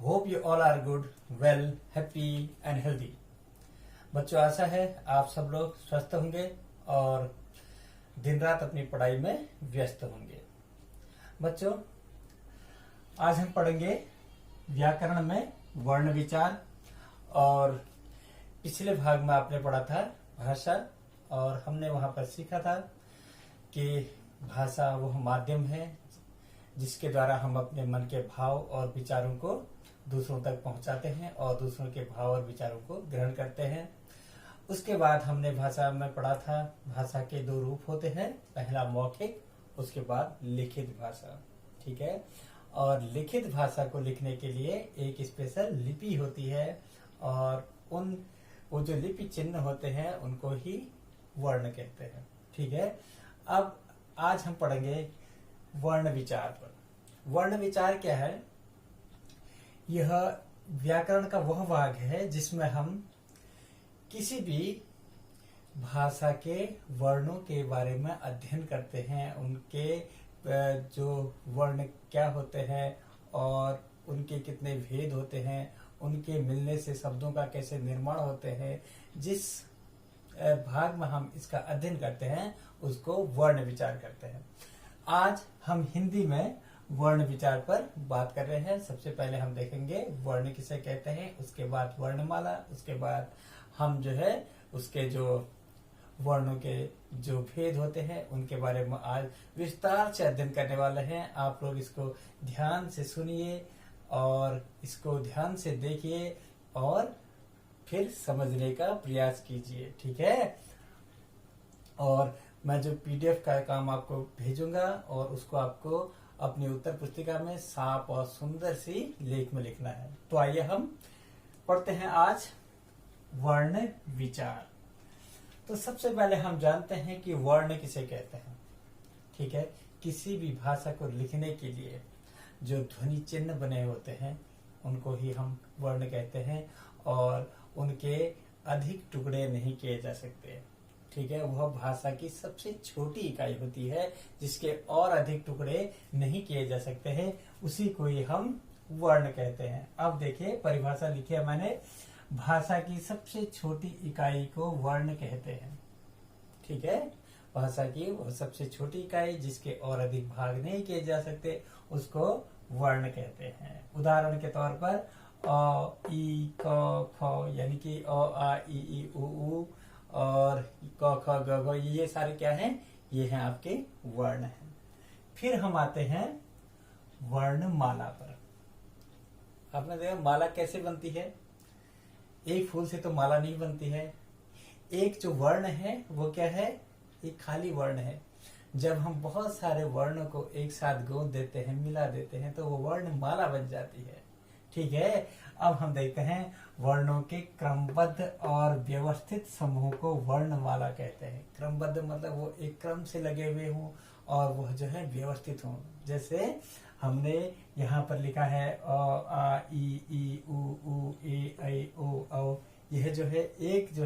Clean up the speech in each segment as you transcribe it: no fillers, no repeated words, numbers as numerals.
Hope you all are good, well, happy and healthy. बच्चों, आशा है आप सब लोग स्वस्थ होंगे और दिन रात अपनी पढ़ाई में व्यस्त होंगे। बच्चों, आज हम पढ़ेंगे व्याकरण में वर्ण विचार। और पिछले भाग में आपने पढ़ा था भाषा, और हमने वहां पर सीखा था कि भाषा वह माध्यम है जिसके द्वारा हम अपने मन के भाव और विचारों को दूसरों तक पहुंचाते हैं और दूसरों के भाव और विचारों को ग्रहण करते हैं। उसके बाद हमने भाषा में पढ़ा था भाषा के दो रूप होते हैं, पहला मौखिक, उसके बाद लिखित भाषा। ठीक है। और लिखित भाषा को लिखने के लिए एक स्पेशल लिपि होती है और वो जो लिपि चिन्ह होते हैं उनको ही वर्ण कहते हैं। ठीक है। अब आज हम पढ़ेंगे वर्ण विचार पर। वर्ण विचार क्या है? यह व्याकरण का वह भाग है जिसमें हम किसी भी भाषा के वर्णों के बारे में अध्ययन करते हैं, उनके जो वर्ण क्या होते हैं और उनके कितने भेद होते हैं, उनके मिलने से शब्दों का कैसे निर्माण होते हैं। जिस भाग में हम इसका अध्ययन करते हैं उसको वर्ण विचार कहते हैं। आज हम हिंदी में वर्ण विचार पर बात कर रहे हैं। सबसे पहले हम देखेंगे वर्ण किसे कहते हैं, उसके बाद वर्णमाला, उसके बाद हम जो है उसके जो वर्णों के जो भेद होते हैं उनके बारे में आज विस्तार से अध्ययन करने वाले हैं। आप लोग इसको ध्यान से सुनिए और इसको ध्यान से देखिए और फिर समझने का प्रयास कीजिए। ठीक है। और मैं जो पीडीएफ का काम आपको भेजूंगा और उसको आपको अपनी उत्तर पुस्तिका में साफ और सुंदर सी लेख में लिखना है। तो आइए हम पढ़ते हैं आज वर्ण विचार। तो सबसे पहले हम जानते हैं कि वर्ण किसे कहते हैं। ठीक है। किसी भी भाषा को लिखने के लिए जो ध्वनि चिन्ह बने होते हैं उनको ही हम वर्ण कहते हैं और उनके अधिक टुकड़े नहीं किए जा सकते। ठीक है। वह भाषा की सबसे छोटी इकाई होती है जिसके और अधिक टुकड़े नहीं किए जा सकते हैं, उसी को ही हम वर्ण कहते हैं। अब देखिए परिभाषा लिखी है मैंने, भाषा की सबसे छोटी इकाई को वर्ण कहते हैं। ठीक है। भाषा की वो सबसे छोटी इकाई जिसके और अधिक भाग नहीं किए जा सकते उसको वर्ण कहते हैं। उदाहरण के तौर पर अ, ई, क, ख, यानी कि अ, आ, ई, उ और क, ख, ग, घ, ये सारे क्या हैं? ये हैं आपके वर्ण हैं। फिर हम आते हैं वर्णमाला पर। आपने देखा माला कैसे बनती है? एक फूल से तो माला नहीं बनती है। एक जो वर्ण है वो क्या है? एक खाली वर्ण है। जब हम बहुत सारे वर्णों को एक साथ गोद देते हैं, मिला देते हैं, तो वो वर्ण माला बन जाती है। ठीक है। अब हम देखते हैं वर्णों के क्रमबद्ध और व्यवस्थित समूह को वर्णमाला कहते हैं। क्रमबद्ध मतलब वो एक क्रम से लगे हुए हों और वह जो है व्यवस्थित हों। जैसे हमने यहाँ पर लिखा है अ, आ, ई, उ, ए, ऐ, ओ, औ। यह जो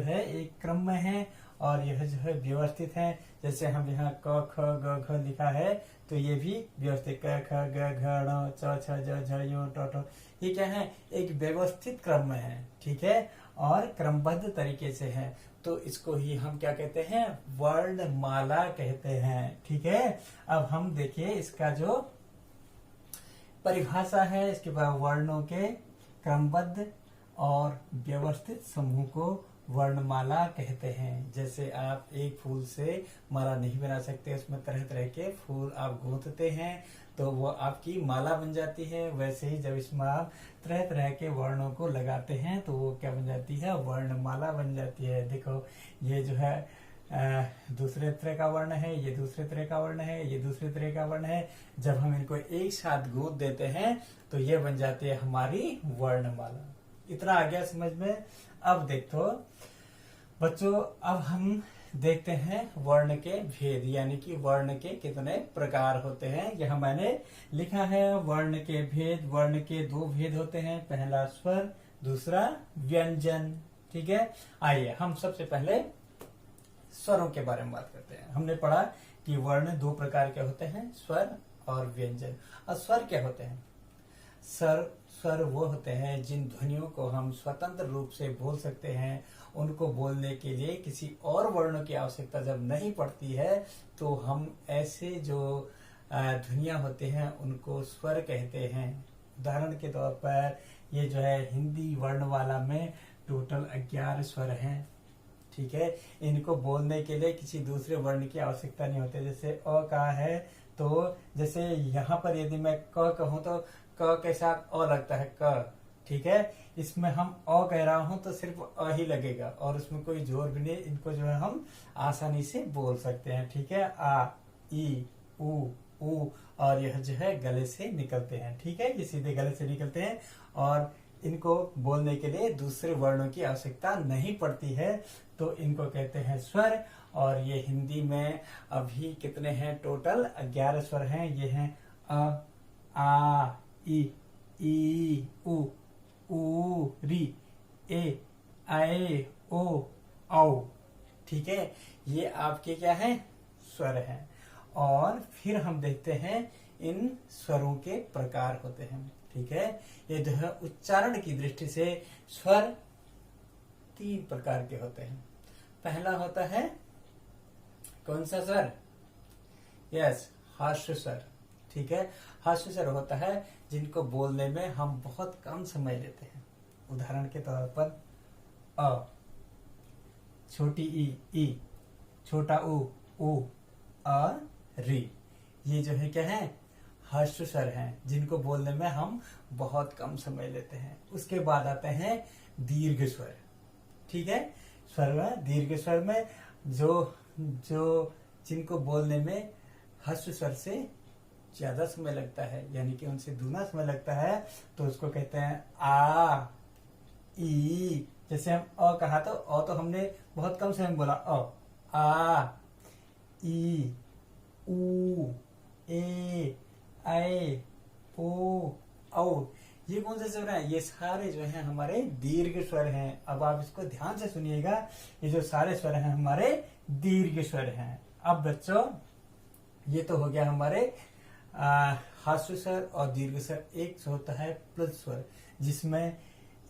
है एक क्रम में है और यह जो है व्यवस्थित है। जैसे हम यहाँ क, ख, ग, घ लिखा है तो ये भी व्यवस्थित, क, ख, ग, घ, ण, च, छ, ज, झ, य, ट, ठ, ये क्या है? एक व्यवस्थित क्रम में है। ठीक है। और क्रमबद्ध तरीके से है, तो इसको ही हम क्या कहते हैं? वर्णमाला कहते हैं। ठीक है। अब हम देखिए इसका जो परिभाषा है, इसके बाद वर्णों के क्रमबद्ध और व्यवस्थित समूह को वर्णमाला कहते हैं। जैसे आप एक फूल से माला नहीं बना सकते, उसमें तरह तरह के फूल आप गूंथते हैं तो वो आपकी माला बन जाती है। वैसे ही जब इसमें आप तरह तरह के वर्णों को लगाते हैं तो वो क्या बन जाती है? वर्णमाला बन जाती है। देखो ये जो है दूसरे तरह का वर्ण है, ये दूसरे तरह का वर्ण है, ये दूसरे तरह का वर्ण है। जब हम इनको एक साथ गूंथ देते हैं तो ये बन जाती है हमारी वर्णमाला। इतना आ गया समझ में? अब देखो बच्चों, अब हम देखते हैं वर्ण के भेद, यानी कि वर्ण के कितने प्रकार होते हैं। यहाँ मैंने लिखा है वर्ण के भेद। वर्ण के दो भेद होते हैं, पहला स्वर, दूसरा व्यंजन। ठीक है। आइए हम सबसे पहले स्वरों के बारे में बात करते हैं। हमने पढ़ा कि वर्ण दो प्रकार के होते हैं, स्वर और व्यंजन। और स्वर क्या होते हैं? स्वर वो होते हैं जिन ध्वनियों को हम स्वतंत्र रूप से बोल सकते हैं। उनको बोलने के लिए किसी और वर्णों की आवश्यकता जब नहीं पड़ती है तो हम ऐसे जो ध्वनियां होते हैं उनको स्वर कहते हैं। उदाहरण के तौर पर ये जो है हिंदी वर्णमाला में टोटल 11 स्वर हैं। ठीक है, इनको बोलने के लिए किसी दूसरे वर्ण की आवश्यकता नहीं होती। जैसे अ कहा है तो जैसे यहाँ पर यदि मैं क कहूँ तो क के साथ अ लगता है क। ठीक है, इसमें हम अ कह रहा हूं तो सिर्फ अ ही लगेगा और उसमें कोई जोर भी नहीं। इनको जो है हम आसानी से बोल सकते हैं। ठीक है, आ, ई, उ, और यह जो है गले से निकलते हैं। ठीक है, ये सीधे गले से निकलते हैं और इनको बोलने के लिए दूसरे वर्णों की आवश्यकता नहीं पड़ती है, तो इनको कहते हैं स्वर। और ये हिंदी में अभी कितने हैं? टोटल 11 स्वर हैं। ये हैं अ, आ, ई, उ, री, ए, आए, ओ, औ। ठीक है, ये आपके क्या है? स्वर हैं। और फिर हम देखते हैं इन स्वरों के प्रकार होते हैं। ठीक है, ये जो है उच्चारण की दृष्टि से स्वर 3 प्रकार के होते हैं। पहला होता है कौन सा स्वर? यस, हास्य स्वर। ठीक है, हास्य स्वर होता है जिनको बोलने में हम बहुत कम समय लेते हैं। उदाहरण के तौर पर अ, छोटी ई, छोटा उ, और री। ये जो है क्या है? हास्य स्वर हैं जिनको बोलने में हम बहुत कम समय लेते हैं। उसके बाद आते हैं दीर्घ स्वर। ठीक है, स्वर में दीर्घ स्वर में जो जिनको बोलने में हास्य स्वर से ज्यादा समय लगता है, यानी कि उनसे दूना समय लगता है, तो उसको कहते हैं आ, ई। जैसे हम अ कहा तो हमने बहुत कम समय में बोला अ, आ, ई, उ, ए, ऐ, ओ, औ। ये कौन से स्वर हैं? ये सारे जो हैं हमारे दीर्घ स्वर हैं। अब आप इसको ध्यान से सुनिएगा, ये जो सारे स्वर हैं हमारे दीर्घ स्वर हैं। अब बच्चों, ये तो हो गया हमारे हास्य स्वर और दीर्घ स्वर। एक होता है प्लुत स्वर, जिसमें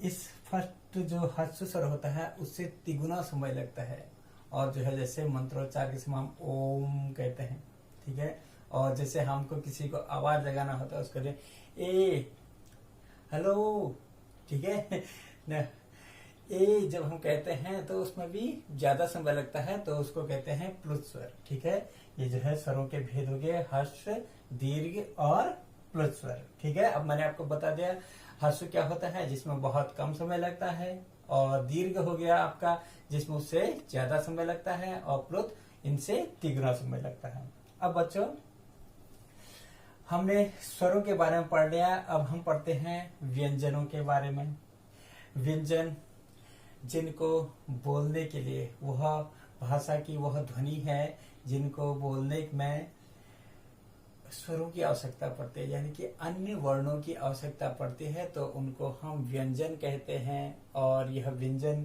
इस फर्स्ट जो हास्य स्वर होता है उससे तिगुना समय लगता है। और जो है जैसे मंत्रोच्चार के समय हम ओम कहते हैं। ठीक है, और जैसे हमको किसी को आवाज लगाना होता है उसके लिए ए, हेलो। ठीक है न, ए जब हम कहते हैं तो उसमें भी ज्यादा समय लगता है, तो उसको कहते हैं प्लुत स्वर। ठीक है, ये जो है स्वरों के भेद हो गए, हर्ष, दीर्घ और प्लुत स्वर। ठीक है, अब मैंने आपको बता दिया हर्ष क्या होता है जिसमें बहुत कम समय लगता है, और दीर्घ हो गया आपका जिसमें उससे ज्यादा समय लगता है, और प्लुत इनसे तिगुना समय लगता है। अब बच्चों, हमने स्वरों के बारे में पढ़ लिया। अब हम पढ़ते हैं व्यंजनों के बारे में। व्यंजन जिनको बोलने के लिए वह भाषा की वह ध्वनि है जिनको बोलने में स्वरों की आवश्यकता पड़ती है, यानी कि अन्य वर्णों की आवश्यकता पड़ती है, तो उनको हम व्यंजन कहते हैं। और यह व्यंजन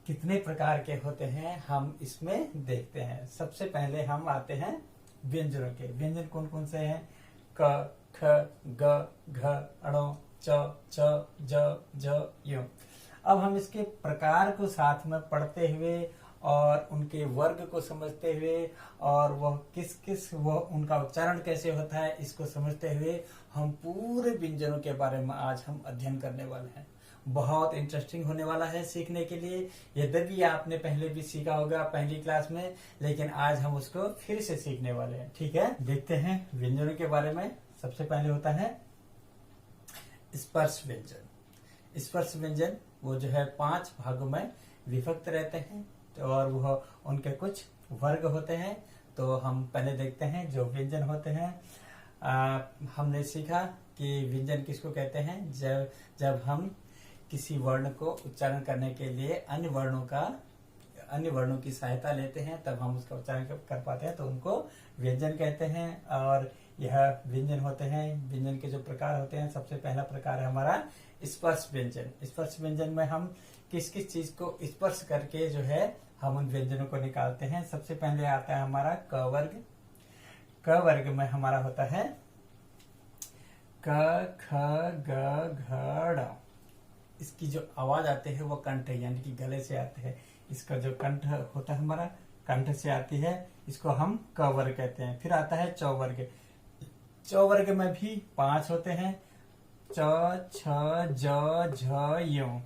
कितने प्रकार के होते हैं हम इसमें देखते हैं। सबसे पहले हम आते हैं व्यंजनों के। व्यंजन कौन कौन से हैं? क, ख, ग, घ, ण, च, ज, य। अब हम इसके प्रकार को साथ में पढ़ते हुए और उनके वर्ग को समझते हुए और वह किस किस वह उनका उच्चारण कैसे होता है इसको समझते हुए हम पूरे व्यंजनों के बारे में आज हम अध्ययन करने वाले हैं। बहुत इंटरेस्टिंग होने वाला है सीखने के लिए। यद्यपि आपने पहले भी सीखा होगा पहली क्लास में, लेकिन आज हम उसको फिर से सीखने वाले हैं। ठीक है, देखते हैं व्यंजनों के बारे में। सबसे पहले होता है स्पर्श व्यंजन। स्पर्श व्यंजन वो जो है 5 भागों में विभक्त रहते हैं, और वह उनके कुछ वर्ग होते हैं। तो हम पहले देखते हैं जो व्यंजन होते हैं। हमने सीखा कि व्यंजन किसको कहते हैं? जब हम किसी वर्ण को उच्चारण करने के लिए अन्य वर्णों की सहायता लेते हैं, तब हम उसका उच्चारण कर पाते हैं, तो उनको व्यंजन कहते हैं। और यह व्यंजन होते हैं, व्यंजन के जो प्रकार होते हैं, सबसे पहला प्रकार है हमारा स्पर्श व्यंजन। स्पर्श व्यंजन में हम किस किस चीज को स्पर्श करके जो है हम उन व्यंजनों को निकालते हैं। सबसे पहले आता है हमारा क वर्ग। क वर्ग में हमारा होता है क ख ग घ ड़। इसकी जो आवाज आती है वो कंठ है, यानी कि गले से आते हैं। इसका जो कंठ होता है हमारा, कंठ से आती है, इसको हम क वर्ग कहते हैं। फिर आता है च वर्ग। च वर्ग में भी 5 होते हैं, च छ ज झ य,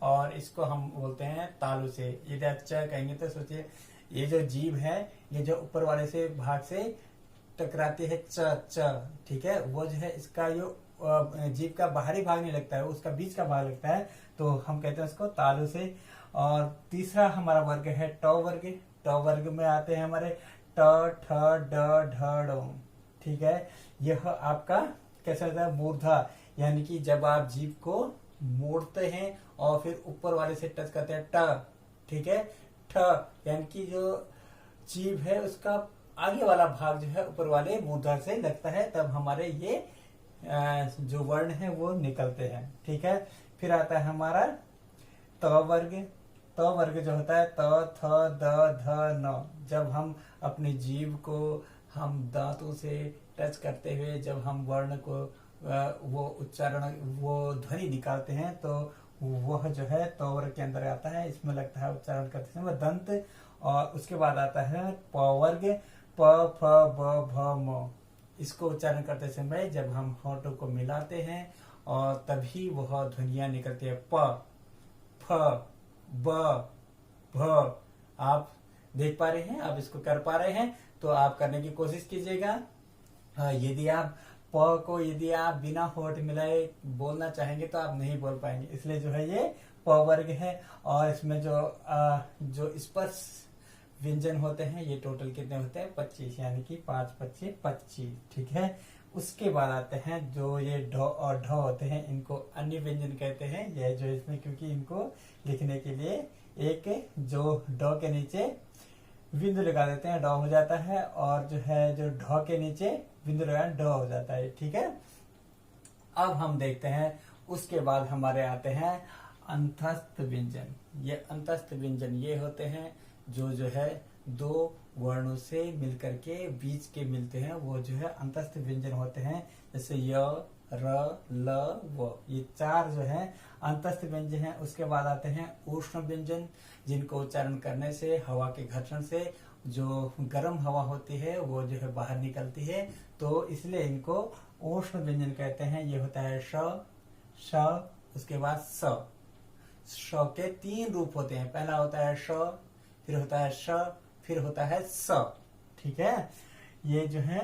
और इसको हम बोलते हैं तालु से। यदि आप च कहेंगे तो सोचिए, ये जो जीभ है, ये जो ऊपर वाले से भाग से टकराती है च, ठीक है, वो जो है इसका जो जीभ का बाहरी भाग नहीं लगता है, उसका बीच का भाग लगता है, तो हम कहते हैं उसको तालु से। और तीसरा हमारा वर्ग है ट वर्ग। ट वर्ग में आते हैं हमारे ट ठ ड ढ ड़, ठीक है। यह आपका कैसा होता है, मूर्धा, यानी कि जब आप जीभ को मोड़ते हैं और फिर ऊपर वाले से टच करते हैं ट, ठीक है। ठ यानी कि जो जीभ है उसका आगे वाला भाग जो है ऊपर वाले मूर्धा से लगता है, तब हमारे ये जो वर्ण है वो निकलते हैं, ठीक है। फिर आता है हमारा त वर्ग। त वर्ग जो होता है त थ द ध न। जब हम अपनी जीभ को हम दांतों से टच करते हुए जब हम वर्ण को वो उच्चारण, वो ध्वनि निकालते हैं, तो वह जो है त वर्ग के अंदर आता है। इसमें लगता है उच्चारण करते समय दंत। और उसके बाद आता है प वर्ग। प फ ब भ म। इसको उच्चारण करते समय जब हम होठों को मिलाते हैं और तभी वह ध्वनियां निकलती है, प फ ब भ। आप देख पा रहे हैं, आप इसको कर पा रहे हैं, तो आप करने की कोशिश कीजिएगा। यदि आप प को यदि आप बिना होठ मिलाए बोलना चाहेंगे तो आप नहीं बोल पाएंगे, इसलिए जो है ये प वर्ग है। और इसमें जो स्पर्श व्यंजन होते हैं, ये टोटल कितने होते हैं, 25, यानी कि 5 25 25, ठीक है। उसके बाद आते हैं जो ये ढ और ढ होते हैं, इनको अन्य व्यंजन कहते हैं। ये जो इसमें, क्योंकि इनको लिखने के लिए एक जो ढ के नीचे बिंदु लगा देते हैं, ड हो जाता है, और जो है जो ढ के नीचे बिंदु लगाए ड हो जाता है, ठीक है। अब हम देखते हैं, उसके बाद हमारे आते हैं अंतस्थ व्यंजन। ये अंतस्थ व्यंजन ये होते हैं जो है दो वर्णों से मिलकर के बीच के मिलते हैं, वो जो है अंतस्थ व्यंजन होते हैं। जैसे य र ल व, ये 4 जो है अंतस्थ व्यंजन है। उसके बाद आते हैं उष्ण व्यंजन, जिनको उच्चारण करने से हवा के घर्षण से जो गर्म हवा होती है वो जो है बाहर निकलती है, तो इसलिए इनको उष्ण व्यंजन कहते हैं। ये होता है श, उसके बाद स। श के 3 रूप होते हैं, पहला होता है श, फिर होता है श, फिर होता है स, ठीक है। ये जो है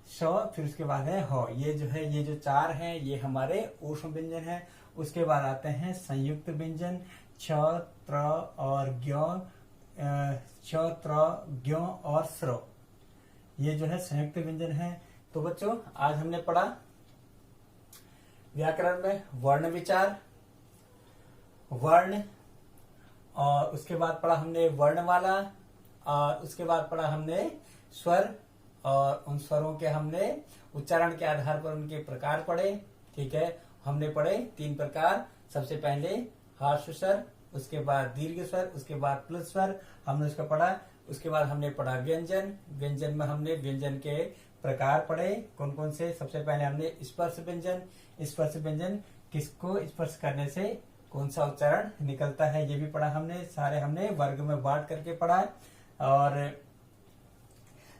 श, फिर उसके बाद है ह। ये जो है, ये जो 4 हैं ये हमारे उष्ण व्यंजन है। उसके बाद आते हैं संयुक्त व्यंजन, छ त्र और ज्ञ, छ त्र ज्ञ और स्र। ये जो है संयुक्त व्यंजन है। तो बच्चों, आज हमने पढ़ा व्याकरण में वर्ण विचार, वर्ण, और उसके बाद पढ़ा हमने वर्णमाला, और उसके बाद पढ़ा हमने स्वर, और उन स्वरों के हमने उच्चारण के आधार पर उनके प्रकार पढ़े, ठीक है। हमने पढ़े 3 प्रकार। सबसे पहले हार्श स्वर, उसके बाद दीर्घ स्वर, उसके बाद प्लुत स्वर, हमने उसका पढ़ा। उसके बाद हमने पढ़ा व्यंजन। व्यंजन में हमने व्यंजन के प्रकार पढ़े, कौन कौन से। सबसे पहले हमने स्पर्श व्यंजन। स्पर्श व्यंजन किसको स्पर्श करने से कौन सा उच्चारण निकलता है, ये भी पढ़ा हमने। सारे हमने वर्ग में बांट करके पढ़ा। और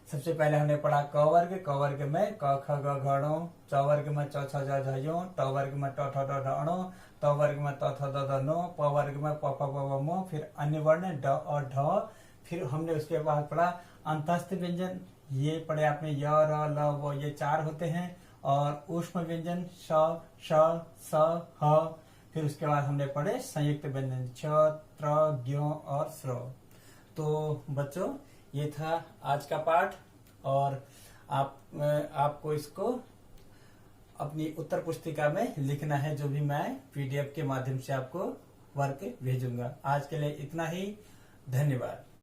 सबसे पहले हमने पढ़ा क वर्ग। क वर्ग में क ख ग घ ङ, च वर्ग में च छ ज झ ञ, ट वर्ग में ट ठ ड ढ ण, त वर्ग में त थ द ध न, प वर्ग में प फ ब भ म, फिर अन्य वर्ण ड और ढ। फिर हमने उसके बाद पढ़ा अंतस्थ व्यंजन। ये पढ़े आपने य र ल व, ये 4 होते हैं। और ऊष्म व्यंजन श श स ह। फिर उसके बाद हमने पढ़े संयुक्त व्यंजन छ त्र ज्ञ और स्र। तो बच्चों, ये था आज का पाठ, और आपको इसको अपनी उत्तर पुस्तिका में लिखना है, जो भी मैं PDF के माध्यम से आपको वर्क भेजूंगा। आज के लिए इतना ही, धन्यवाद।